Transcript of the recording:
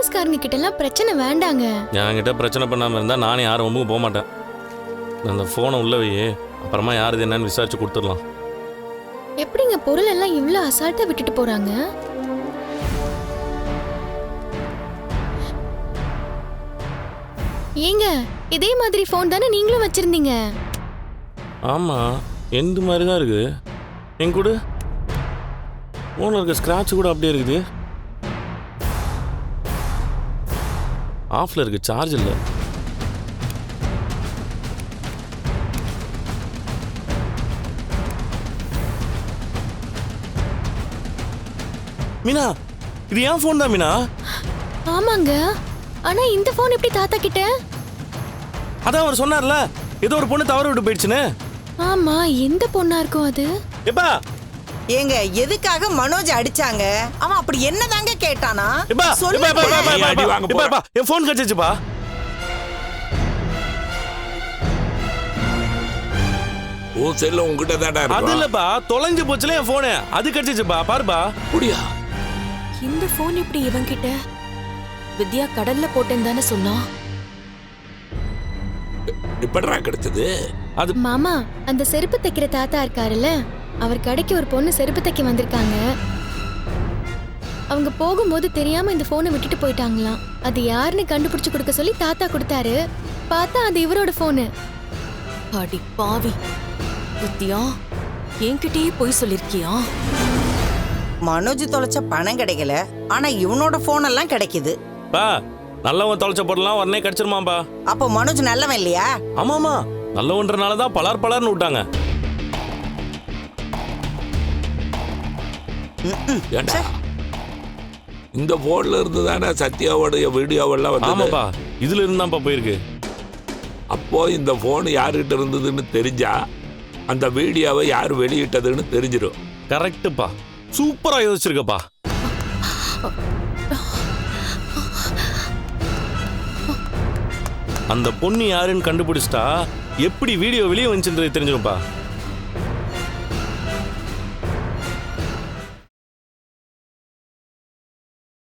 போலீஸ்காரங்க கிட்ட எல்லாம் பிரச்சனை வேண்டாங்க. என்கிட்ட பிரச்சனை பண்ணாம இருந்தா நானே யாரும் ரொம்பவும் போக மாட்டேன். அந்த போனை உள்ள வையே, அப்புறமா யாருது என்னன்னு விசாரிச்சு கொடுத்துடலாம். எப்படிங்க பொருள் எல்லாம் இவ்ளோ அசால்ட்டா விட்டுட்டு போறாங்க? ஏங்க இதே மாதிரி போன் தானே நீங்களும் வச்சிருந்தீங்க? ஆமா, எந்த மாதிரி தான் இருக்கு. என் கூட போன்ல இருக்க ஸ்கிராட்ச் கூட அப்படியே இருக்குது. ஆஃப்ல இருக்கு, சார்ஜ் இல்லை. மீனா, இது ஏன் போன் தான் மீனா? ஆமாங்க, ஆனா இந்த போன் எப்படி தாத்தா கிட்ட? அதான் அவர் சொன்னார்ல, ஏதோ ஒரு பொண்ணு தவற விட்டு போயிடுச்சுன்னு. ஆமா, எந்த பொண்ணா இருக்கும் அது? எப்பா ஏங்க எதுக்காக மனோஜ் அடிச்சாங்க? அவன் அப்படி என்னதாங்க கேட்டானா? எப்பா சொல்லுங்க. என் போன் கிடைச்சிச்சுப்பா. ஓ செல்ல உங்ககிட்ட தான்டா இருக்கு. அது இல்லப்பா, தொலைஞ்சு போச்சுல என் போனு, அது கிடைச்சிச்சுப்பா. பாருப்பா. புடியா இந்த போன் இப்படி இவன் கிட்ட? வித்யா கடல்ல போட்டேன்னு தானே சொன்னா. இப்படா கிடைச்சது? அது மாமா, அந்த செருப்பு தைக்கிற தாத்தா இருக்காருல்ல, அவர் கடைக்கு ஒரு பொண்ணு செருப்பு தைக்க வந்திருக்காங்க. அவங்க போகும்போது தெரியாம இந்த போனை விட்டுட்டு போயிட்டாங்களாம். அது யாருன்னு கண்டுபிடிச்சு கொடுக்க சொல்லி தாத்தா கொடுத்தாரு. பார்த்தா அது இவரோட போனு. அடி பாவி வித்யா, என்கிட்டயே போய் சொல்லிருக்கியா? மனோஜ் தொலைச்ச பணம் கிடைக்கல, ஆனா இவனோட போன் எல்லாம் கிடைக்குது. பா, நல்லவன் தொலைச்ச போடலாம் உடனே கிடைச்சிருமாப்பா. அப்போ மனோஜ் நல்லவன் இல்லையா? ஆமாமா, நல்லவன்றனாலதான் பலர்னு விட்டாங்க. ஏண்டா இந்த போன்ல இருந்து தானே சத்யாவோடைய வீடியோவெல்லாம் வந்தது? ஆமாப்பா, இதுல இருந்தாப்பா போயிருக்கு. அப்போ இந்த போன் யாருகிட்ட இருந்ததுன்னு தெரிஞ்சா அந்த வீடியோவை யார் வெளியிட்டதுன்னு தெரிஞ்சிடும். கரெக்டுப்பா, சூப்பரா யோசிச்சிருக்கப்பா. அந்த பொண்ணு யாருன்னு கண்டுபிடிச்சிட்டா எப்படி வீடியோ வெளியே வந்துச்சுன்றது தெரிஞ்சிருப்பா.